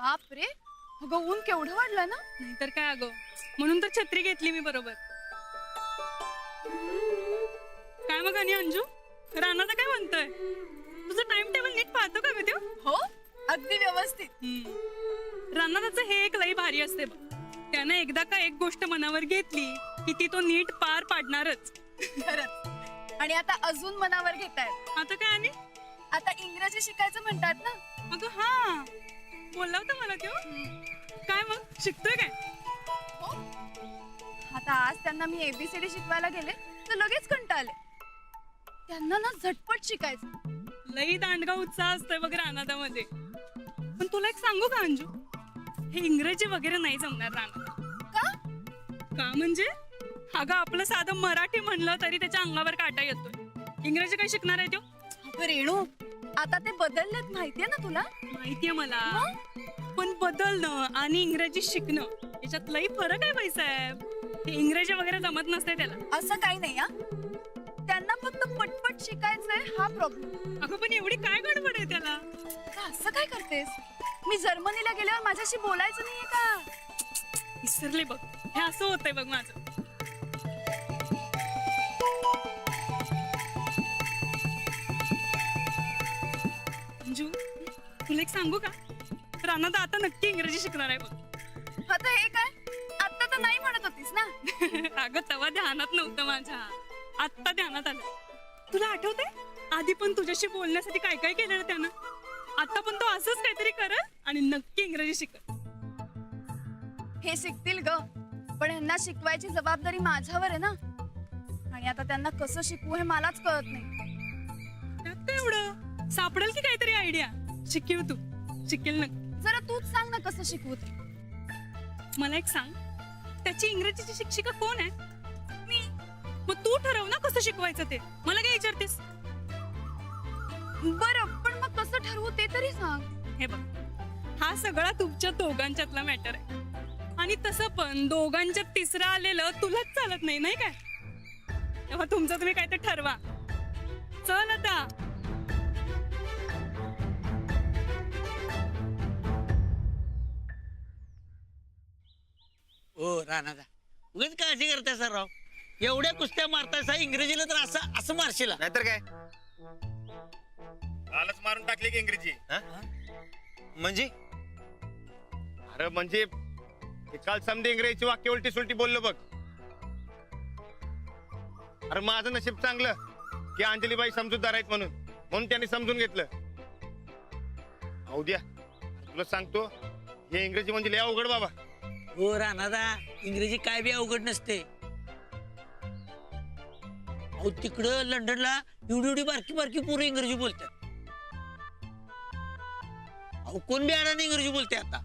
बाप रे, अगं ऊन केवढं वाढलं ना. नाहीतर काय अगं, म्हणून तर छत्री घेतली मी बरोबर. काय मग आणि अंजू, राणाचं काय म्हणतोय? तुझं टाइम टेबल नीट पाहतो का ग त्यो? हो, अगदी व्यवस्थित. राणाचं हे एक लई भारी असते बघ. त्यानं एकदा का एक गोष्ट मनावर घेतली की ती तो नीट पार पाडणारच. खरंच. आणि आता अजून मनावर घेतायत. आता काय आणि आता इंग्रजी शिकायचं म्हणतात ना. अगं हा, बोलला होता मला त्यो. काय मग शिकतोय काय? हो, आता आज त्यांना मी ABCD शिकवायला गेले तर लगेच कंटाळले. त्यांना ना झटपट शिकायचं. लई दांडगा उत्साह असतोय बघ रानादामध्ये. पण तुला एक सांगू का अंजू, हे इंग्रजी वगैरे नाही जमणार रानात. का? का म्हणजे अगं आपलं साधं मराठी म्हणलं तरी त्याच्या अंगावर काटा येतोय. इंग्रजी काय शिकणार आहे तो? अगं रेणू, आता ते बदललेत माहितीये ना तुला. माहितीये मला, पण बदलणं आणि इंग्रजी शिकणं याच्यात लई फरक आहे बाईसाहेब. हे इंग्रजी वगैरे जमत नसते त्याला. असं काही नाही हा, त्यांना फक्त पटपट शिकायचंय हा प्रॉब्लेम. अगं पण एवढी काय गडबड आहे त्याला? असं काय करतेस? मी जर्मनीला गेल्यावर माझ्याशी बोलायचं नाहीये का? विसरले बघ, हे असं होतंय बघ माझं. अंजू, तुला एक सांगू का, रानात आता नक्की इंग्रजी शिकणार आहे बघ. आता हे काय? आता तर नाही म्हणत होतीस ना. अगं तेव्हा ध्यानात नव्हतं माझ्या, आत्ता ध्यानात आलं. तुला आठवतंय आधी पण तुझ्याशी बोलण्यासाठी काय काय केलं त्यानं? आता पण तो असंच काहीतरी करल आणि नक्की इंग्रजी शिकल. हे शिकतील ग, पण ह्यांना शिकवायची जबाबदारी माझ्यावर आहे ना. आणि आता त्यांना कसं शिकवू हे मलाच कळत नाही. त्यात काय एवढं, सापडेल की काहीतरी आयडिया. शिकव तू, शिकेल ना. जरा तूच सांग ना कसं शिकवू ते. मला एक सांग, त्याची इंग्रजीची शिक्षिका कोण आहे? मी. मग तू ठरव ना कसं शिकवायचं ते. मला काय विचारतेस? बरं, पण मग कसं ठरवू ते तरी सांग. हे बघ, हा सगळा तुमच्या दोघांच्यातला मॅटर आहे. आणि तसं पण दोघांच्यात तिसरं आलेलं तुलाच चालत नाही, नाही काय? तेव्हा तुमचं तुम्ही काय ते ठरवा. चल आता. हो राणादा, उगाच काळजी करताय सर राव. एवढ्या कुस्त्या मारतायसा इंग्रजीला तर असं असं मारशीला. नाहीतर काय, कालच मारून टाकली की इंग्रजी. म्हणजे अरे म्हणजे हे काल समजे इंग्रजीची वाक्य उलटी सुलटी बोललो बघ. अरे माझं नशीब चांगलं की अंजलीबाई समजूतदार आहेत म्हणून त्यांनी समजून घेतलं. द्या तुला सांगतो, हे इंग्रजी म्हणजे लय अवघड बाबा. हो राणादा, इंग्रजी काय बी अवघड नसते. अहो तिकडं लंडनला एवढी एवढी बारकी बारकी पोरं इंग्रजी बोलतात. अहो कोण बी अडाणी इंग्रजी बोलते आता.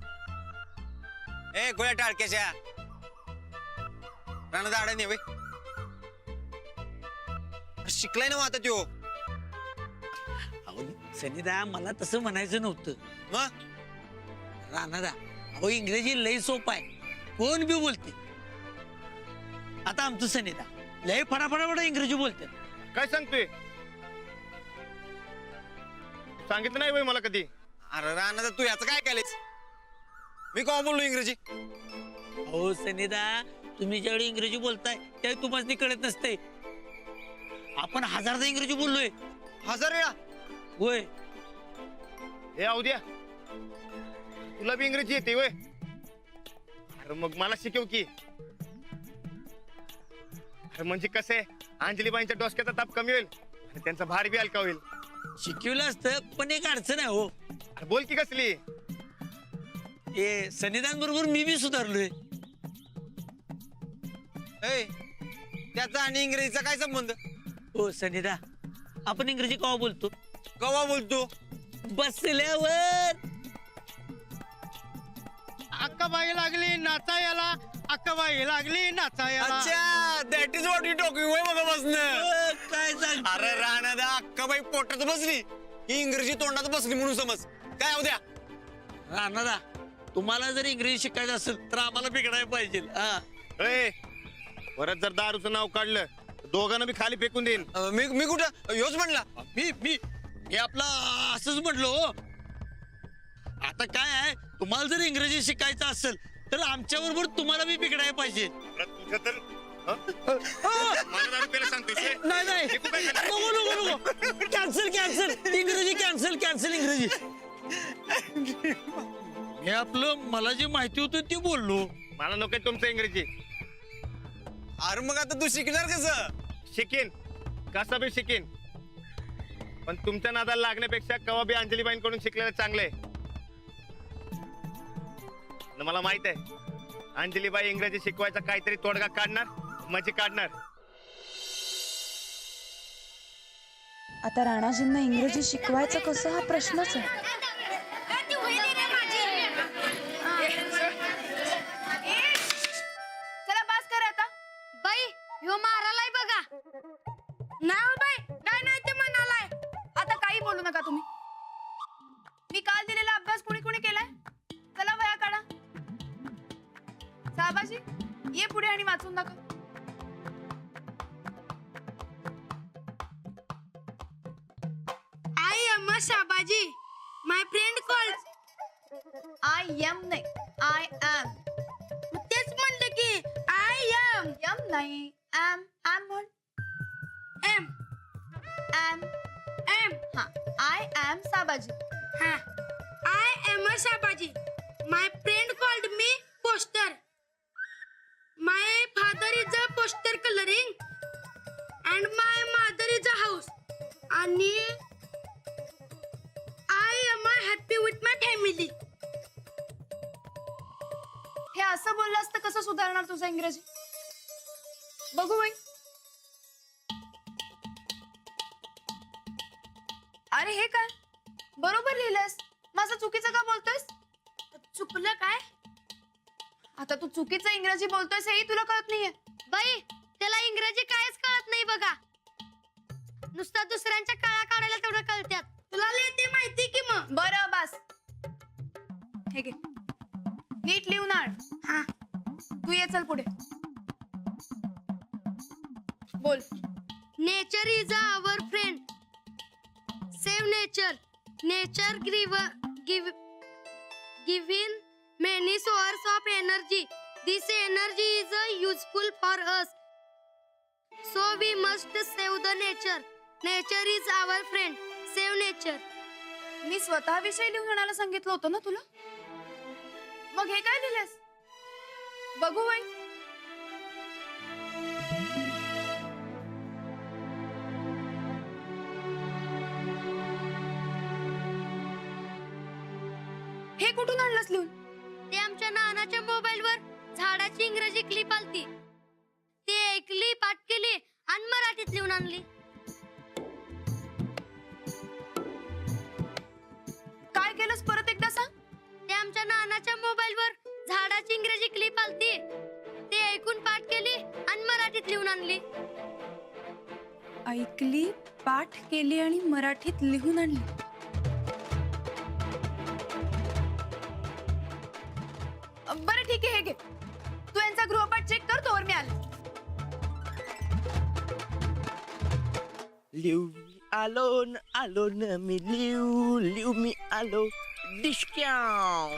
ए गोळ्या टाळक्याच्या राणादा अडाणी वे शिकलाय ना आता त्यो. अहो सनीदा, मला तसं म्हणायचं नव्हतं. मग राणादा, अहो इंग्रजी लय सोपं आहे, कोण बी बोलते. आता आमचं सनीदा लय फटाफटा इंग्रजी बोलतात. काय सांगतोय? सांगितलं नाही बाई मला कधी. अरे राणादा, तू याचं काय केलंयस? मी का बोललो इंग्रजी? हो सनीदा, तुम्ही ज्यावेळी इंग्रजी बोलताय त्यावेळी तुम्हाला कळत नसते. आपण हजारदा इंग्रजी बोललोय. 1000 वेळा? होय. हे द्या, तुला बी इंग्रजी येते वय? अरे मग मला शिकव की. अरे म्हणजे कसं आहे, अंजलीबाईंच्या डोसक्याचा ताप कमी होईल आणि त्यांचा भार बी हलका होईल. शिकवलं असतं, पण एक अडचण आहे हो. अरे बोल की कसली? हे सन्निधान मी बी सुधारलोय. ए त्याचा आणि इंग्रजीचा काय संबंध? हो सनिधा, आपण इंग्रजी केव्हा बोलतो? कवा बोलतो? बसल्यावर. अक्काबाई लागली नाचायला, अक्काबाई लागली नाचायला. अच्छा, that is what you talking. होय मग बसणं. काय सांग? अरे राणादा, अक्काबाई पोटात बसली ही इंग्रजी तोंडात बसली म्हणून समज. काय होऊ द्या राणादा, तुम्हाला जर इंग्रजी शिकायचं असेल तर आम्हाला बिघडायला पाहिजे. ए, परत जर दारूचं नाव काढलं तर दोघांना बी खाली फेकून देईन. मी कुठं योच म्हणला? मी मी मी आपला असंच म्हटलो. आता काय आहे, तुम्हाला जर इंग्रजी शिकायचं असेल तर आमच्या बरोबर तुम्हाला बी बिघडायला पाहिजे. तुझं तर मला दारू प्यायला सांगतोय नाही नाही हे तू काय करणार? नको नको नको कॅन्सल कॅन्सल इंग्रजी कॅन्सल कॅन्सल इंग्रजी. मी आपलं मला जे माहिती होतं ते बोललो. मला नको तुमचं इंग्रजी. अरे मग आता तू शिकणार कसं? शिकेन, कसं बी शिकेन, पण तुमच्या नादाला लागण्यापेक्षा कवा बी अंजलीबाईंकडून शिकलेलं चांगलंय. आणि मला माहित आहे अंजलीबाई इंग्रजी शिकवायचा काहीतरी तोडगा काढणार, म्हणजे काढणार. आता राणाजींना इंग्रजी शिकवायचं कसं हा प्रश्नच आहे. चला बस कर आता. बाई ह्यो मारालाय बघा. नाही बाई काय नाही ते म्हणालाय. आता काही बोलू नका तुम्ही. मी काल दिलेला अभ्यास कुणी कुणी केलाय? चला वया काढा. साबाजी ये पुढे आणि वाचून दाखव. I am a Shabaji. My friend called. I am नाही आय एम. तेच म्हणलं की I am. एम नाही एम. एम म्हण. M. एम. M. हा आय एम साबाजी. हा. I am a Shabaji. My friend called me poster. My father is a poster coloring. And my mother is a house. आणि I am happy with my family. हे असं बोललं असतं कसं सुधारणार तुझं इंग्रजी? बघू बाई. अरे हे काय बरोबर लिहिलंस, माझं चुकीचं का बोलतोयस? चुकलं काय? आता तू चुकीचं इंग्रजी बोलतोयस हेही तुला कळत नाहीये. बाई त्याला इंग्रजी कायच कळत नाही बघा. नुसता दुसऱ्यांच्या काळा काढायला तेवढं कळत्यात. तुला लिहिते माहिती की मग. बरं बस. हे घे नीट लिहून आण. हा. तू ये चल पुढे बोल. Nature is our friend. Save nature. Nature giving many source of energy. This energy is useful for us. So we must save the nature. Nature is our friend. Save nature. मी स्वतःविषयी लिहून आणायला सांगितलं होतं ना तुला. मग हे काय लिहिलंस? बघू बाई. हे कुठून आणलंस लिहून? ते आमच्या नानाच्या मोबाईल वर झाडाची इंग्रजी क्लिप आलती. ते ऐकली, पाठ केली आणि मराठीत लिहून आणली. काय केलंस परत एकदा सांग. ते आमच्या नानाच्या मोबाईल वर झाडाची इंग्रजी क्लिप आलती. ते ऐकून पाठ केली आणि मराठीत लिहून आणली. ऐकली, पाठ केली आणि मराठीत लिहून आणली. बरं ठीक आहे हे घे. तू यांचा गृहपाठ चेक कर तोवर मी आले. आलो न मी लिव मी आलो डिस्क्याव.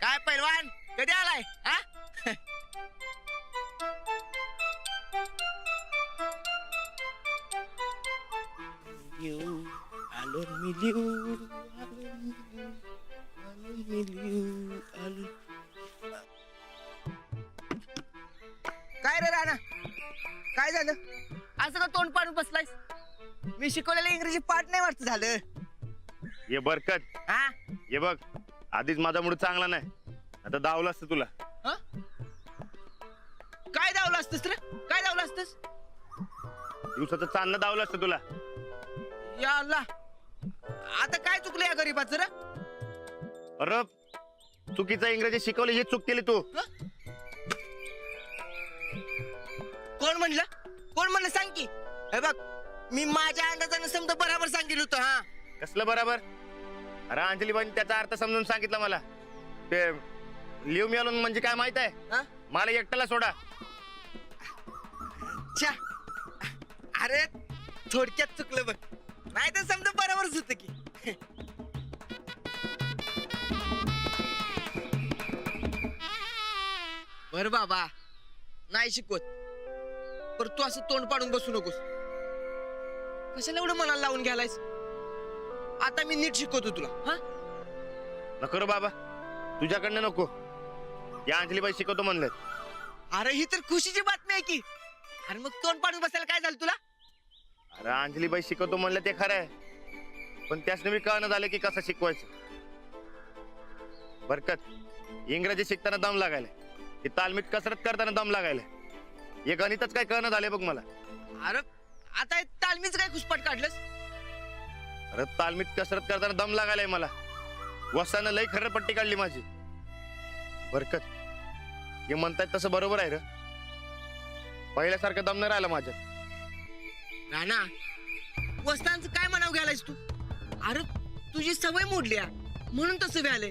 काय पैलवान कधी आलाय? हा आलो मी आलो. काय रे राणा, काय झालं? असं का तोंड पाडून बसलायस? मी शिकवलेलं इंग्रजी पाठ नाही वाटत झालं. ये बरकत, हा ये बघ आधीच माझा मूड चांगला नाही, आता दावलं असतं तुला. काय दावलं असतस रे? काय दावलं असतस? दिवसाचं चांदणं दावलं असतं तुला. या अल्ला, आता काय चुकलं या गरीबाचं रे? अरे चुकीचं इंग्रजी शिकवलं हे चूक केली तू. कोण म्हणलं? कोण म्हणलं सांग की. हे बघ मी माझ्या अंदाजाने समजा बरोबर सांगितलं होतं. हा कसलं बरोबर? अरे अंजलीबाईंनी त्याचा अर्थ समजून सांगितलं मला. ते लिव मी आलो म्हणजे काय माहित आहे? हा? मला एकट्याला सोडा. छा, अरे थोडक्यात चुकलं बघ. नाही तर समजा बरोबरच होत की. बर बाबा नाही शिकवत, पर तू असं तोंड पाडून बसू नकोस. कशाला एवढं मनाला लावून घ्यायलायस? आता मी नीट शिकवतो तुला. हा नको रे बाबा, तुझ्याकडनं नको. या अंजलीबाई शिकवतो म्हणलं. अरे ही तर खुशीची बातमी आहे की. अरे मग तोंड पाडून बसायला काय झालं तुला? अरे अंजलीबाई शिकवतो म्हणलं ते खरं आहे, पण त्यासने मी कळणं झालं की कसं शिकवायचं. बरकत, इंग्रजी शिकताना दम लागायला, की तालमीत कसरत करताना दम लागायला, हे गणितच काय कळणं झाले बघ मला. अरे आता हे तालमीच काय खुसपाट काढलंस? अरे तालमीत कसरत करताना दम लागायलाय मला. वसानं लई खरं पट्टी काढली माझी. बरकत, हे म्हणतायत तसं बरोबर आहे रे. पहिल्यासारखं दम नाही राहिला माझ्यात. राणा, वस्तांचं काय म्हणावं घ्यायलायस तू? अरे तुझी सवय मोडली आहे, म्हणून तसं व्हायलंय.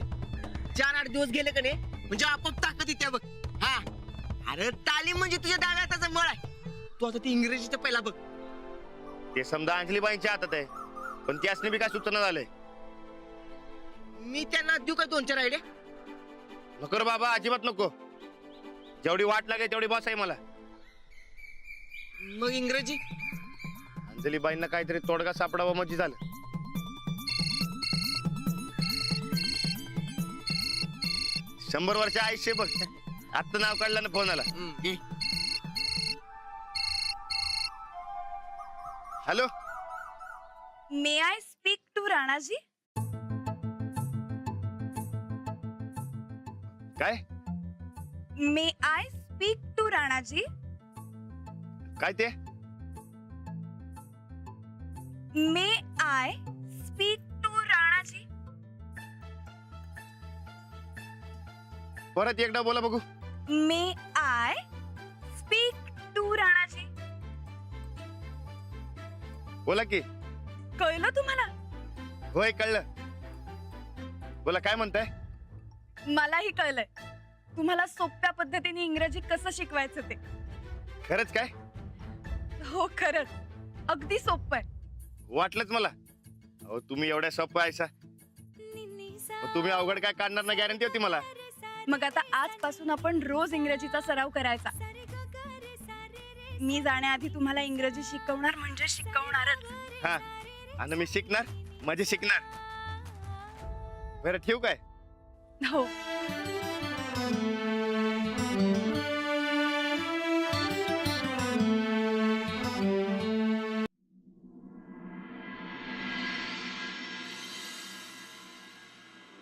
4-8 दिवस गेले का नाही म्हणजे आपोआप ताकद येते बघ. हा अरे तालीम म्हणजे तुझ्या डाव्या हाताचा मळ आहे. तू आता ती इंग्रजीचं पहिला बघ. ते समजा अंजलीबाईंच्या हातात आहे, पण त्यासने बी काय सूचना झालंय. मी त्यांना देऊ का 2-4 आयडिया? नको रे बाबा, अजिबात नको. जेवढी वाट लागे तेवढी बस आहे मला. मग इंग्रजी? अंजलीबाईंना काहीतरी तोडगा सापडावा म्हणजे झालं. शंभर वर्ष आयुष्य बघ. आत्ता नाव काढलं ना फोन आला. Hello, may I speak to Rana ji? काय मे आय स्पीक टू राणाजी? काय ते? मे आय स्पीक टू राणाजी? परत एकदा बोला बघू. मे आय स्पीक टू राणाजी? बोला की. कळलं तुम्हाला? होय, कळलं. बोला, काय म्हणताय? मलाही कळलंय तुम्हाला सोप्या पद्धतीने इंग्रजी कसं शिकवायचं ते. खरंच काय? हो खरंच, अगदी सोपं आहे. वाटलंच मला. अहो, तुम्ही एवढ्या सोपं आहे सा. तुम्ही अवघड काय काढणार ना, गॅरंटी होती मला. मग आता आजपासून आपण रोज इंग्रजीचा सराव करायचा. मी जाण्याआधी तुम्हाला इंग्रजी शिकवणार म्हणजे शिकवणारच. हा, आणि मी शिकणार म्हणजे शिकणार. बरं, ठेवू काय? हो.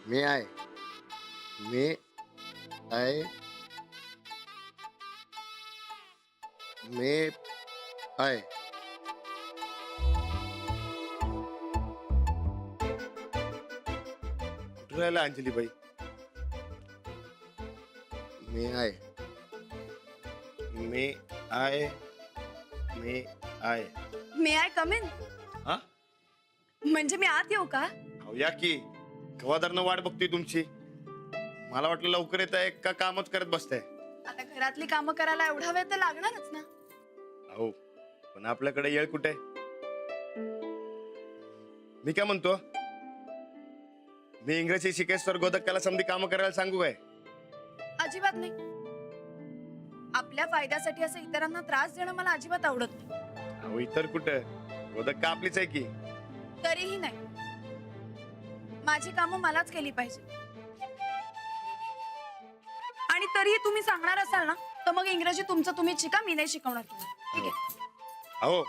मे आय कुठं राहिला Anjalibai? May I may I come in? हा? म्हणजे मी आत येऊ का? अहो, या की. गवादारनं वाट बघतोय तुमची. मला वाटलं लवकर येत आहे का कामच करत बसताय. आता घरातली कामं करायला एवढा वेळ तर लागणारच ना. अहो, पण आपल्याकडे येळ कुठे? मी काय म्हणतो, मी इंग्रजी शिकेस तर गोदक्याला समधी कामं करायला सांगू काय? अजिबात नाही. आपल्या फायद्यासाठी असं इतरांना त्रास देणं मला अजिबात आवडत नाही. अहो, इतर कुठं? गोदक्का आपलीच आहे की. तरीही नाही, माझी कामं मलाच केली पाहिजे. आणि तरीही तुम्ही सांगणार असाल ना, तर मग इंग्रजी तुमचं तुम्ही शिका, मी नाही शिकवणार तुम्हाला. ठीक आहे? अहो,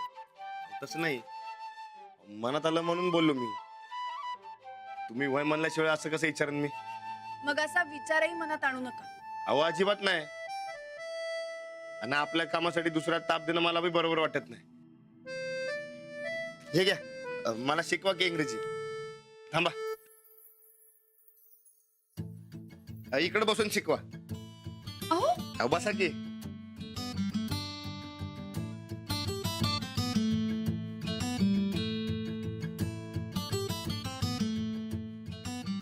तसं नाही. मनात आलं म्हणून बोललो मी. तुम्ही वय म्हणल्याशिवाय असं कसं विचारेन मी? मग असा विचारही मनात आणू नका. अहो, अजिबात नाही. आणि आपल्या कामासाठी दुसऱ्या ताप देणं मला बी बरोबर वाटत नाही. हे घ्या, मला शिकवा की इंग्रजी. थांबा, इकडे बसून शिकवा. अहो, बसा की.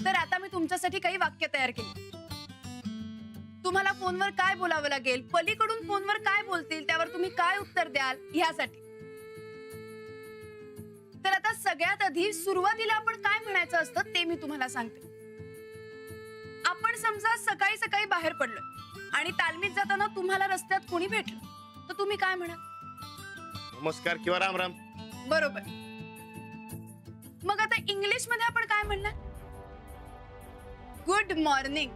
तर आता मी तुमच्यासाठी काही वाक्य तयार केली. तुम्हाला फोनवर काय बोलावं लागेल, पलीकडून फोनवर काय बोलतील, त्यावर तुम्ही काय उत्तर द्याल ह्यासाठी. तर आता सगळ्या सगळ्यात आधी सुरुवातीला आपण काय म्हणायचं असतं ते मी तुम्हाला सांगते. आपण समजा सकाळी सकाळी बाहेर पडलोय आणि तालमीत जाताना तुम्हाला रस्त्यात कोणी भेटलं तर तुम्ही काय म्हणाल? नमस्कार किंवा राम राम. बरोबर. मग आता इंग्लिश मध्ये आपण काय म्हणणार? Good morning.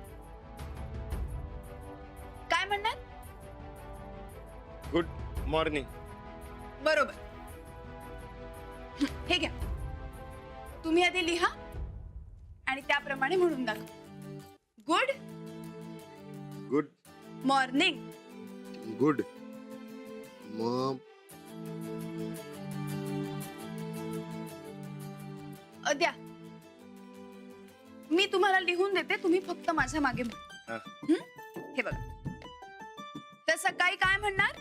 काय म्हणणार? Good morning. बरोबर. हे घ्या, तुम्ही आधी लिहा आणि त्याप्रमाणे म्हणून दाखवा. Good good morning. Good Maugham. द्या, मी तुम्हाला लिहून देते, तुम्ही फक्त माझ्या मागे म्हणा. हा. हे बघा. तर सकाळी काय म्हणणार?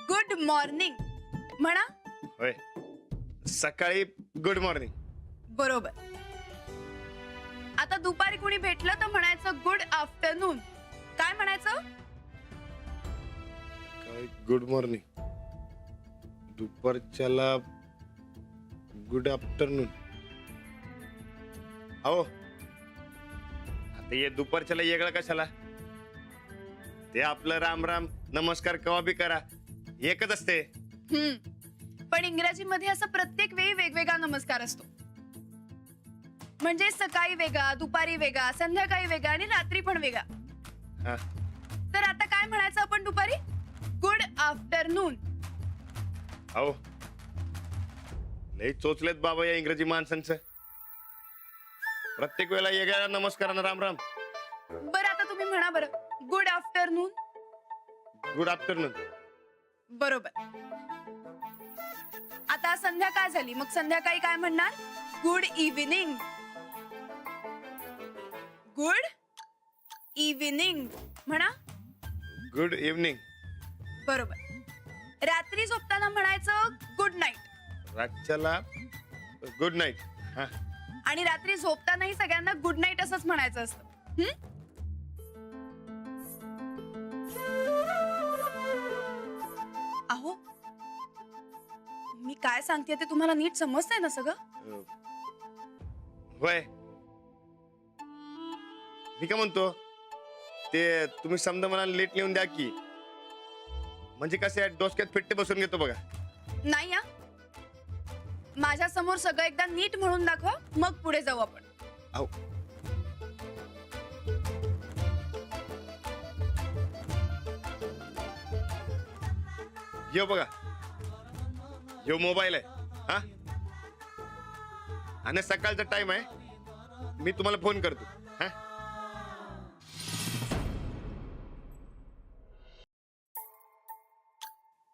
गुड मॉर्निंग म्हणा. होय, सकाळी गुड मॉर्निंग. बरोबर. आता दुपारी कोणी भेटलं तर म्हणायचं गुड आफ्टरनून. काय म्हणायचं? Good morning. दुपारच्याला गुड आफ्टरनून. अहो, आता ये दुपारच्याला येगळं कशाला? ते आपलं राम राम नमस्कार कवा बी करा, एकच असते. पण इंग्रजीमध्ये असं प्रत्येक वेळी वेगवेगळा नमस्कार असतो. म्हणजे सकाळी वेगळा, दुपारी वेगळा, संध्याकाळी वेगळा आणि रात्री पण वेगळा. हा. तर आता काय म्हणायचं आपण दुपारी? Good afternoon. अहो, लई चोचलेत बाबा या इंग्रजी माणसांचं. प्रत्येक वेळेला येगळ्या नमस्कार आणि राम राम. बरं, आता तुम्ही म्हणा बरं, गुड आफ्टरनून. Good afternoon. बरोबर. आता संध्याकाळ झाली, मग संध्याकाळी काय म्हणणार? Good evening. गुड इव्हिनिंग म्हणा. Good evening. बरोबर. रात्री झोपताना म्हणायचं गुड नाईट. रातच्याला गुड नाईट. हा. आणि रात्री झोपतानाही सगळ्यांना गुड नाईट असंच म्हणायचं असतं. अहो, मी काय सांगते ते तुम्हाला नीट समजतंय ना सगळं? होय, मी काय म्हणतो, ते तुम्ही समजा मला लेट लिहून द्या की, म्हणजे कसं डोसक्यात फिट्टे बसून घेतो बघा. नाही हा, माझ्या समोर सगळं एकदा नीट म्हणून दाखवा, मग पुढे जाऊ आपण. अहो, यो बघा, यो मोबाईल आहे. हा, आणि सकाळचा टाइम आहे, मी तुम्हाला फोन करतो. हा,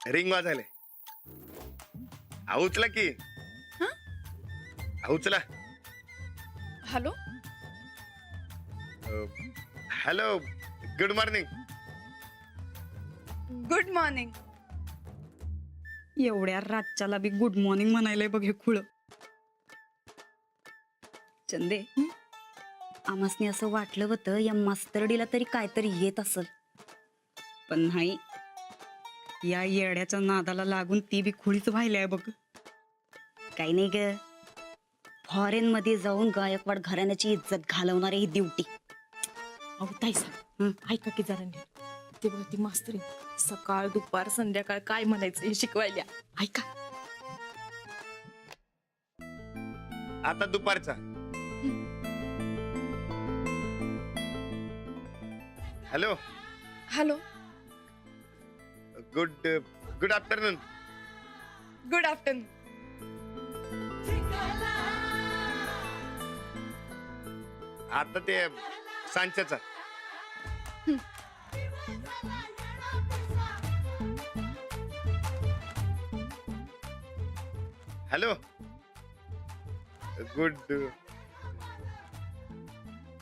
रिंग वाजायले. उचला की. उचला. Hello. Hello, good morning. Good morning. एवढ्या रातच्याला बी गुड मॉर्निंग म्हणायलंय बघ हे खुळ. चंदे, आमासनी असं वाटलं होतं या मास्तरडीला तरी काहीतरी येत असल, पण नाही, या येड्याच्या नादाला लागून ती बी खुळीच व्हायला आहे बघ. काही नाही ग, फॉरेन मध्ये जाऊन गायकवाड घराण्याची इज्जत घालवणारी ही ड्युटी. अहो ताई साहेब, ऐका की जरा नीट. ते बघ, ती मास्तरी सकाळ दुपार संध्याकाळ काय म्हणायचं हे शिकवायला. ऐका. आता दुपारचा. Hello. Hello. Good afternoon. Good afternoon. आता ते सांच्याचा. हॅलो.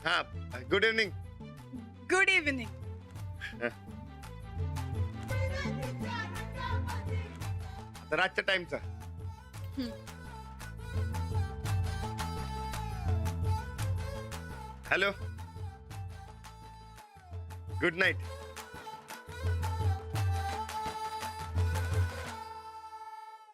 हा, गुड इव्हनिंग. Good evening. आता रातच्या टाइमचा. हॅलो. Good night.